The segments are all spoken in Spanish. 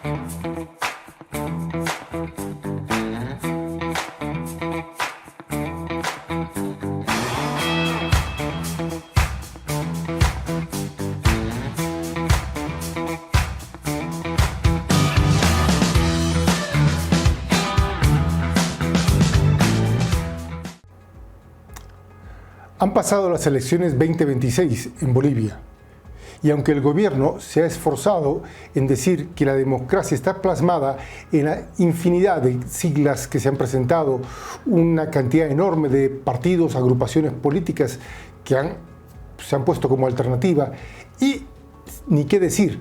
Han pasado las elecciones 2026 en Bolivia y aunque el gobierno se ha esforzado en decir que la democracia está plasmada en la infinidad de siglas que se han presentado, una cantidad enorme de partidos, agrupaciones políticas que se han puesto como alternativa y, ni qué decir,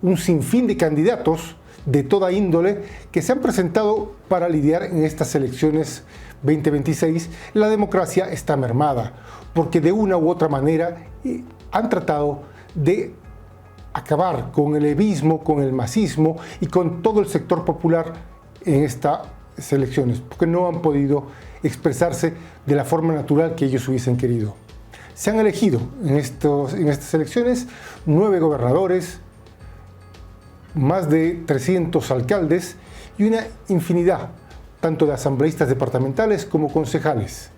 un sinfín de candidatos de toda índole que se han presentado para lidiar en estas elecciones 2026, la democracia está mermada, porque de una u otra manera han tratado de acabar con el levismo, con el masismo y con todo el sector popular en estas elecciones, porque no han podido expresarse de la forma natural que ellos hubiesen querido. Se han elegido en estas elecciones 9 gobernadores, más de 300 alcaldes y una infinidad tanto de asambleístas departamentales como concejales.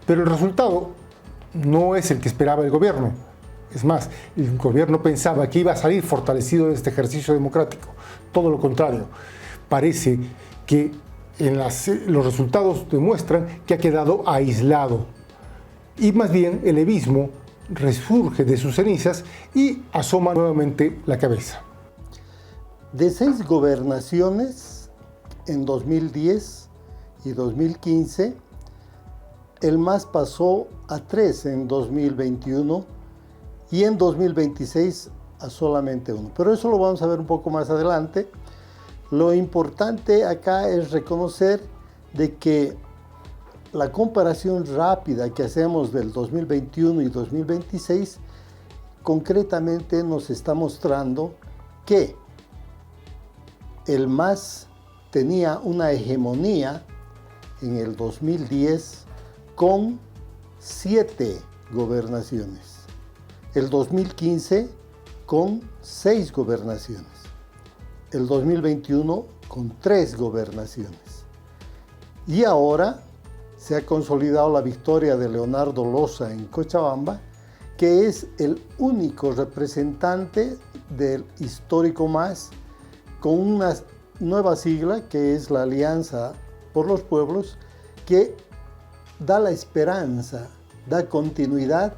Pero el resultado no es el que esperaba el gobierno. Es más, el gobierno pensaba que iba a salir fortalecido de este ejercicio democrático. Todo lo contrario. Parece que los resultados demuestran que ha quedado aislado. Y más bien el levismo resurge de sus cenizas y asoma nuevamente la cabeza. De 6 gobernaciones en 2010 y 2015, el MAS pasó a 3 en 2021 y en 2026 a solamente 1. Pero eso lo vamos a ver un poco más adelante. Lo importante acá es reconocer de que la comparación rápida que hacemos del 2021 y 2026 concretamente nos está mostrando que el MAS tenía una hegemonía en el 2010 con 7 gobernaciones. El 2015 con 6 gobernaciones. El 2021 con 3 gobernaciones. Y ahora se ha consolidado la victoria de Leonardo Loza en Cochabamba, que es el único representante del histórico MAS con una nueva sigla que es la Alianza por los Pueblos, que da la esperanza, da continuidad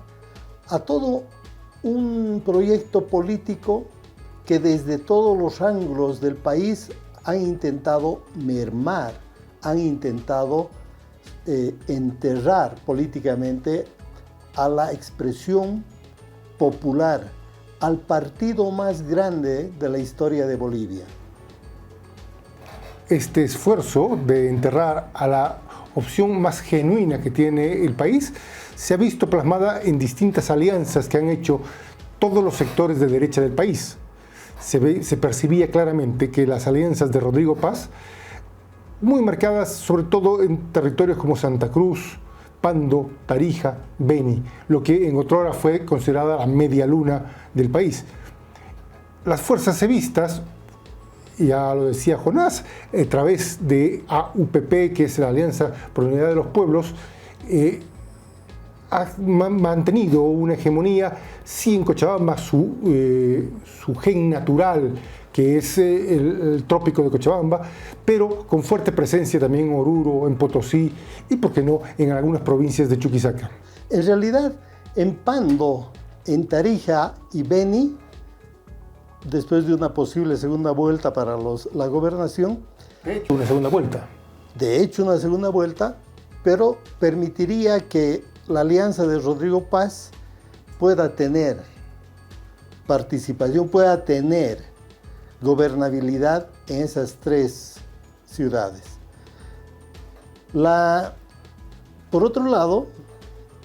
a todo un proyecto político que desde todos los ángulos del país han intentado mermar, han intentado enterrar políticamente a la expresión popular, al partido más grande de la historia de Bolivia. Este esfuerzo de enterrar a la opción más genuina que tiene el país se ha visto plasmada en distintas alianzas que han hecho todos los sectores de derecha del país. Se percibía claramente que las alianzas de Rodrigo Paz, muy marcadas sobre todo en territorios como Santa Cruz, Pando, Tarija, Beni, lo que en otrora fue considerada la media luna del país. Las fuerzas cevistas, ya lo decía Jonás, a través de AUPP, que es la Alianza por la Unidad de los Pueblos, ha mantenido una hegemonía, sí en Cochabamba, su gen natural, que es el trópico de Cochabamba, pero con fuerte presencia también en Oruro, en Potosí y, por qué no, en algunas provincias de Chuquisaca. En realidad, en Pando, en Tarija y Beni, después de una posible segunda vuelta para la gobernación. De hecho, una segunda vuelta. De hecho, una segunda vuelta, pero permitiría que la alianza de Rodrigo Paz pueda tener participación, pueda tener gobernabilidad en esas 3 ciudades. Por otro lado,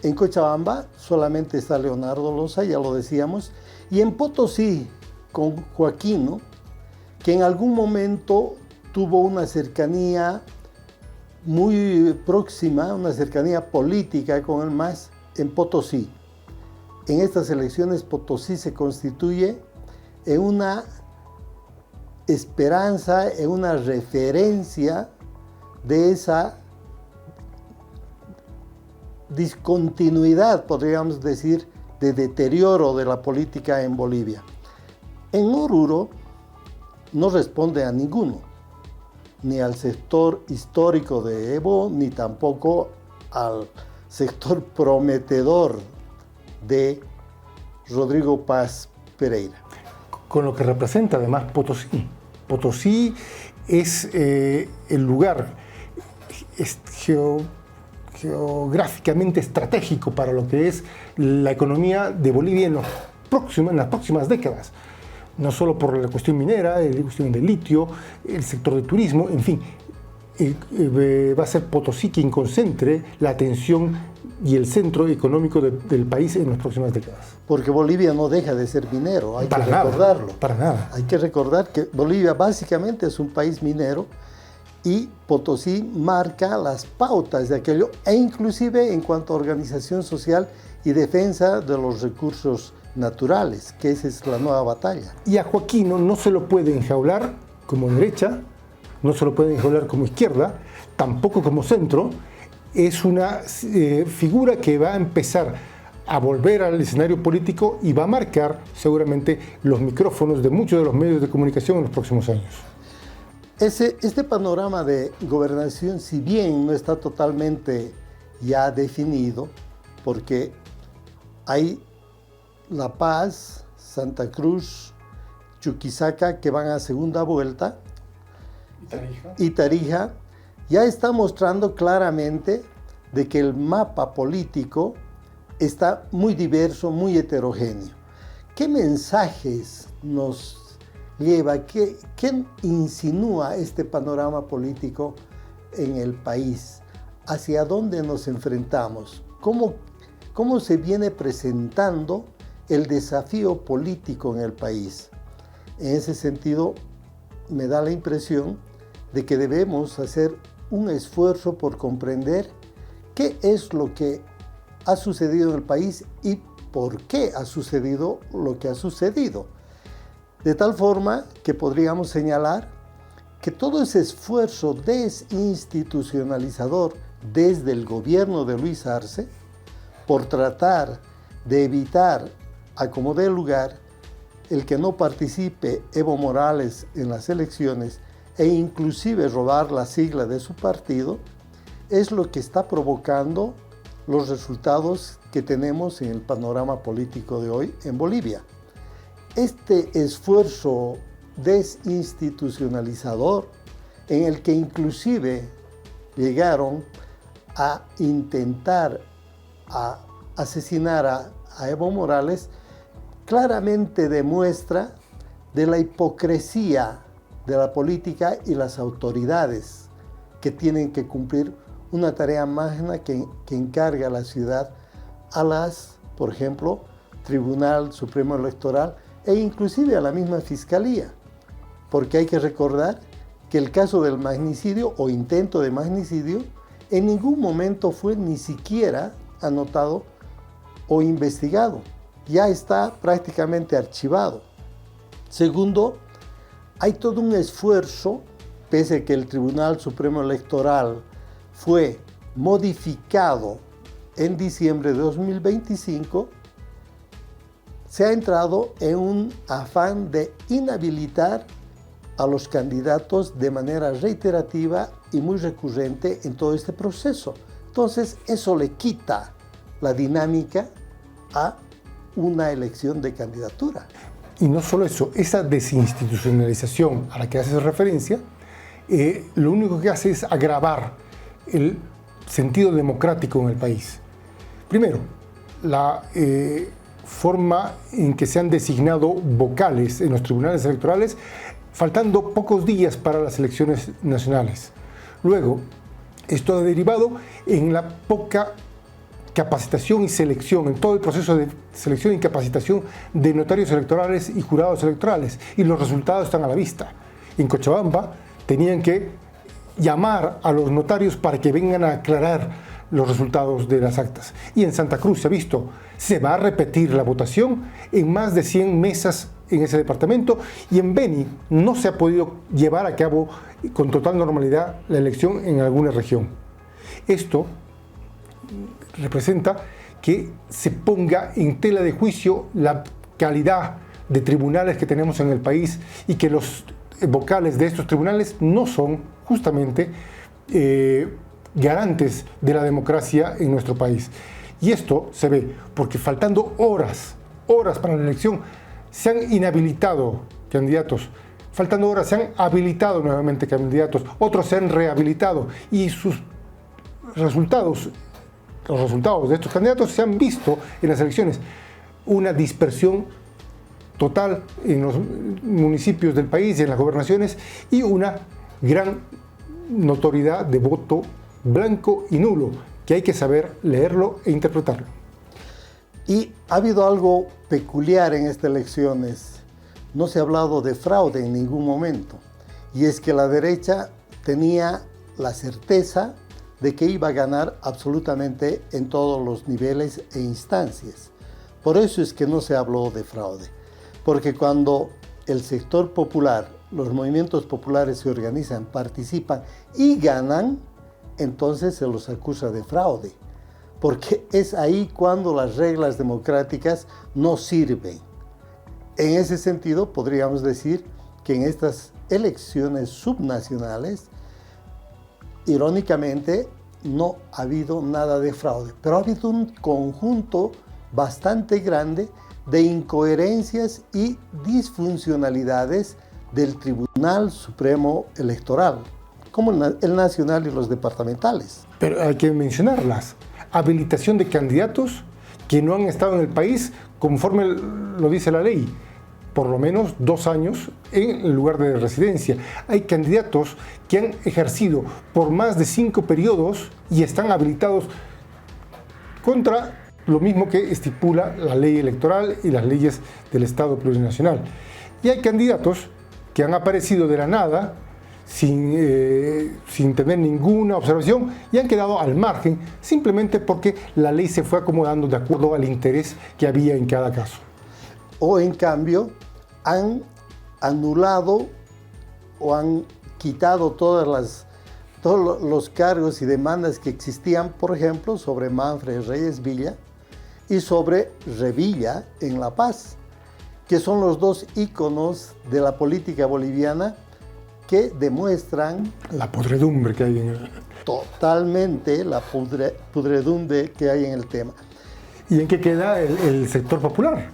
en Cochabamba solamente está Leonardo Loza, ya lo decíamos, y en Potosí, con Joaquino, que en algún momento tuvo una cercanía muy próxima, una cercanía política con el MAS en Potosí. En estas elecciones Potosí se constituye en una esperanza, en una referencia de esa discontinuidad, podríamos decir, de deterioro de la política en Bolivia. En Oruro no responde a ninguno, ni al sector histórico de Evo, ni tampoco al sector prometedor de Rodrigo Paz Pereira. Con lo que representa además Potosí. Potosí es el lugar geográficamente estratégico para lo que es la economía de Bolivia en las próximas décadas. No solo por la cuestión minera, la cuestión del litio, el sector de turismo, en fin. Va a ser Potosí quien concentre la atención y el centro económico del país en las próximas décadas. Porque Bolivia no deja de ser minero, hay que recordarlo. Para nada. Hay que recordar que Bolivia básicamente es un país minero y Potosí marca las pautas de aquello, e inclusive en cuanto a organización social y defensa de los recursos naturales, que esa es la nueva batalla. Y a Joaquino no se lo puede enjaular como derecha, no se lo puede enjaular como izquierda, tampoco como centro. Es una figura que va a empezar a volver al escenario político y va a marcar seguramente los micrófonos de muchos de los medios de comunicación en los próximos años. Este panorama de gobernación, si bien no está totalmente ya definido, porque hay La Paz, Santa Cruz, Chuquisaca, que van a segunda vuelta, y Tarija, ya está mostrando claramente de que el mapa político está muy diverso, muy heterogéneo. ¿Qué mensajes nos lleva, qué insinúa este panorama político en el país? ¿Hacia dónde nos enfrentamos? ¿Cómo se viene presentando el desafío político en el país? En ese sentido, me da la impresión de que debemos hacer un esfuerzo por comprender qué es lo que ha sucedido en el país y por qué ha sucedido lo que ha sucedido. De tal forma que podríamos señalar que todo ese esfuerzo desinstitucionalizador desde el gobierno de Luis Arce, por tratar de evitar, a como dé lugar, el que no participe Evo Morales en las elecciones e inclusive robar la sigla de su partido, es lo que está provocando los resultados que tenemos en el panorama político de hoy en Bolivia. Este esfuerzo desinstitucionalizador, en el que inclusive llegaron a intentar asesinar a Evo Morales, claramente demuestra de la hipocresía de la política y las autoridades que tienen que cumplir una tarea magna que encarga a la ciudad a por ejemplo, Tribunal Supremo Electoral e inclusive a la misma Fiscalía, porque hay que recordar que el caso del magnicidio o intento de magnicidio en ningún momento fue ni siquiera anotado o investigado, ya está prácticamente archivado. Segundo, hay todo un esfuerzo, pese a que el Tribunal Supremo Electoral fue modificado en diciembre de 2025, se ha entrado en un afán de inhabilitar a los candidatos de manera reiterativa y muy recurrente en todo este proceso. Entonces, eso le quita la dinámica a una elección de candidatura. Y no solo eso, esa desinstitucionalización a la que haces referencia, lo único que hace es agravar el sentido democrático en el país. Primero, la forma en que se han designado vocales en los tribunales electorales, faltando pocos días para las elecciones nacionales. Luego, esto ha derivado en la poca capacitación y selección, en todo el proceso de selección y capacitación de notarios electorales y jurados electorales. Y los resultados están a la vista. En Cochabamba tenían que llamar a los notarios para que vengan a aclarar los resultados de las actas. Y en Santa Cruz se ha visto, se va a repetir la votación en más de 100 mesas en ese departamento, y en Beni no se ha podido llevar a cabo con total normalidad la elección en alguna región. Esto representa que se ponga en tela de juicio la calidad de tribunales que tenemos en el país y que los vocales de estos tribunales no son justamente garantes de la democracia en nuestro país. Y esto se ve porque faltando horas para la elección, se han inhabilitado candidatos. Faltando horas se han habilitado nuevamente candidatos, otros se han rehabilitado y sus resultados, los resultados de estos candidatos se han visto en las elecciones. Una dispersión total en los municipios del país y en las gobernaciones y una gran notoriedad de voto blanco y nulo, que hay que saber leerlo e interpretarlo. Y ha habido algo peculiar en estas elecciones. No se ha hablado de fraude en ningún momento. Y es que la derecha tenía la certeza de que iba a ganar absolutamente en todos los niveles e instancias. Por eso es que no se habló de fraude. Porque cuando el sector popular, los movimientos populares se organizan, participan y ganan, entonces se los acusa de fraude. Porque es ahí cuando las reglas democráticas no sirven. En ese sentido, podríamos decir que en estas elecciones subnacionales, irónicamente, no ha habido nada de fraude, pero ha habido un conjunto bastante grande de incoherencias y disfuncionalidades del Tribunal Supremo Electoral, como el nacional y los departamentales. Pero hay que mencionarlas. Habilitación de candidatos que no han estado en el país conforme lo dice la ley, por lo menos 2 años en el lugar de residencia. Hay candidatos que han ejercido por más de 5 periodos y están habilitados contra lo mismo que estipula la ley electoral y las leyes del Estado plurinacional. Y hay candidatos que han aparecido de la nada, sin tener ninguna observación, y han quedado al margen simplemente porque la ley se fue acomodando de acuerdo al interés que había en cada caso. O en cambio han anulado o han quitado todos los cargos y demandas que existían, por ejemplo, sobre Manfred Reyes Villa y sobre Revilla en La Paz, que son los 2 íconos de la política boliviana que demuestran la podredumbre que hay en el... Totalmente la pudredumbre que hay en el tema. ¿Y en qué queda el sector popular?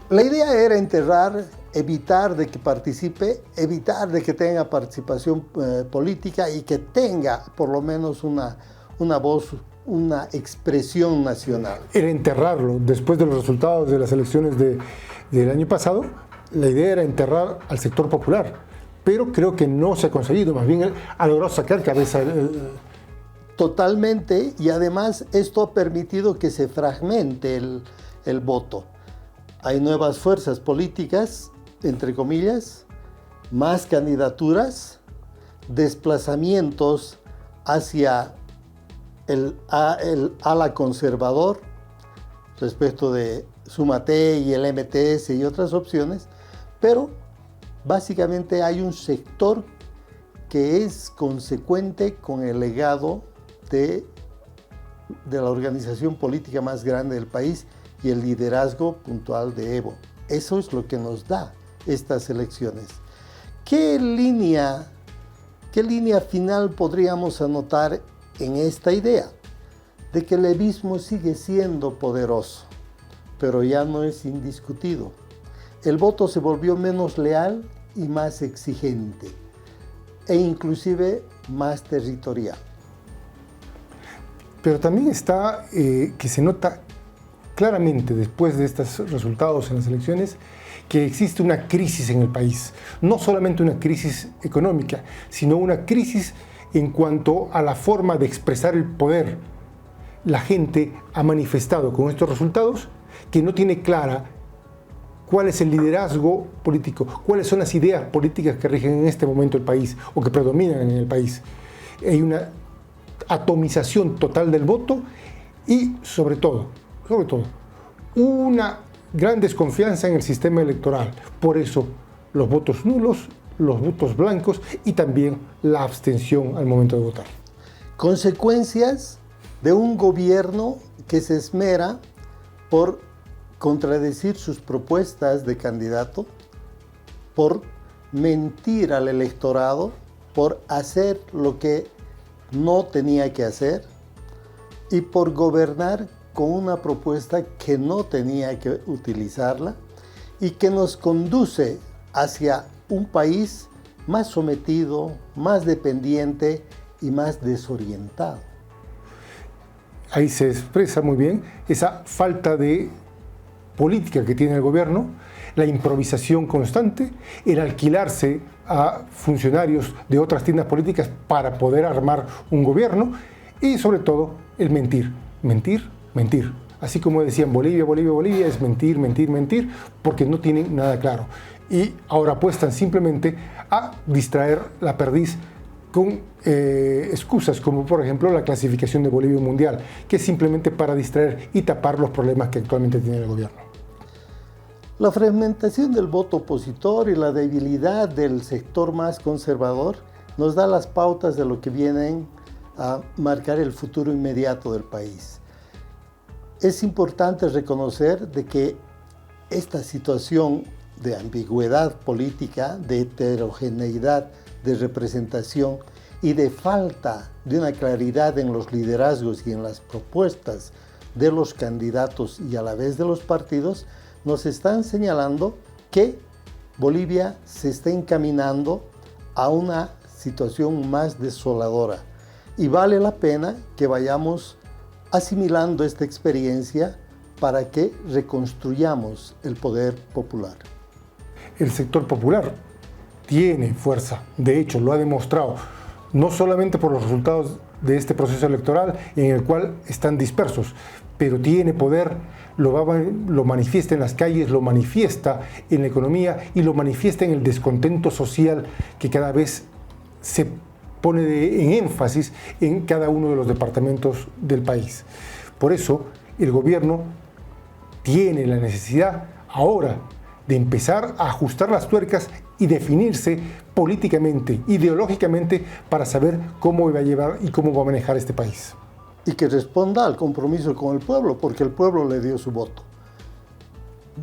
La idea era enterrar, evitar de que participe, evitar de que tenga participación política y que tenga por lo menos una voz, una expresión nacional. Era enterrarlo. Después de los resultados de las elecciones del año pasado, la idea era enterrar al sector popular. Pero creo que no se ha conseguido, más bien ha logrado sacar cabeza. Totalmente, y además esto ha permitido que se fragmente el voto. Hay nuevas fuerzas políticas, entre comillas, más candidaturas, desplazamientos hacia el ala conservador respecto de Sumate y el MTS y otras opciones, pero básicamente hay un sector que es consecuente con el legado de la organización política más grande del país y el liderazgo puntual de Evo. Eso es lo que nos da estas elecciones. ¿Qué línea final podríamos anotar en esta idea? De que el evismo sigue siendo poderoso, pero ya no es indiscutido. El voto se volvió menos leal y más exigente, e inclusive más territorial. Pero también está que se nota claramente después de estos resultados en las elecciones que existe una crisis en el país. No solamente una crisis económica, sino una crisis en cuanto a la forma de expresar el poder. La gente ha manifestado con estos resultados que no tiene clara cuál es el liderazgo político, cuáles son las ideas políticas que rigen en este momento el país o que predominan en el país. Hay una atomización total del voto y sobre todo, una gran desconfianza en el sistema electoral. Por eso, los votos nulos, los votos blancos y también la abstención al momento de votar. Consecuencias de un gobierno que se esmera por contradecir sus propuestas de candidato, por mentir al electorado, por hacer lo que no tenía que hacer y por gobernar con una propuesta que no tenía que utilizarla y que nos conduce hacia un país más sometido, más dependiente y más desorientado. Ahí se expresa muy bien esa falta de política que tiene el gobierno, la improvisación constante, el alquilarse a funcionarios de otras tiendas políticas para poder armar un gobierno y sobre todo el mentir, mentir, mentir. Así como decían Bolivia, Bolivia, Bolivia, es mentir, mentir, mentir, porque no tienen nada claro. Y ahora apuestan simplemente a distraer la perdiz con excusas como por ejemplo la clasificación de Bolivia mundial, que es simplemente para distraer y tapar los problemas que actualmente tiene el gobierno. La fragmentación del voto opositor y la debilidad del sector más conservador nos da las pautas de lo que vienen a marcar el futuro inmediato del país. Es importante reconocer de que esta situación de ambigüedad política, de heterogeneidad de representación y de falta de una claridad en los liderazgos y en las propuestas de los candidatos y a la vez de los partidos, nos están señalando que Bolivia se está encaminando a una situación más desoladora y vale la pena que vayamos asimilando esta experiencia para que reconstruyamos el poder popular. El sector popular tiene fuerza, de hecho lo ha demostrado, no solamente por los resultados de este proceso electoral en el cual están dispersos, pero tiene poder, lo manifiesta en las calles, lo manifiesta en la economía y lo manifiesta en el descontento social que cada vez se pone en énfasis en cada uno de los departamentos del país. Por eso el gobierno tiene la necesidad ahora de empezar a ajustar las tuercas y definirse políticamente, ideológicamente, para saber cómo va a llevar y cómo va a manejar este país. Y que responda al compromiso con el pueblo, porque el pueblo le dio su voto.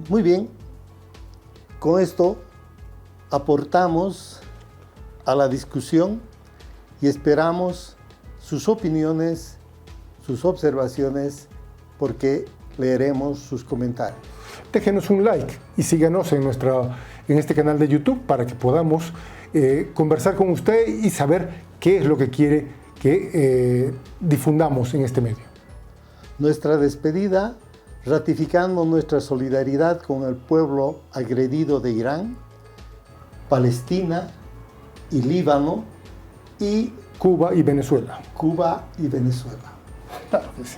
Muy bien, con esto aportamos a la discusión y esperamos sus opiniones, sus observaciones, porque leeremos sus comentarios. Déjenos un like y síganos en este canal de YouTube para que podamos conversar con usted y saber qué es lo que quiere que difundamos en este medio. Nuestra despedida, ratificando nuestra solidaridad con el pueblo agredido de Irán, Palestina y Líbano y Cuba y Venezuela. Cuba y Venezuela. Claro que sí.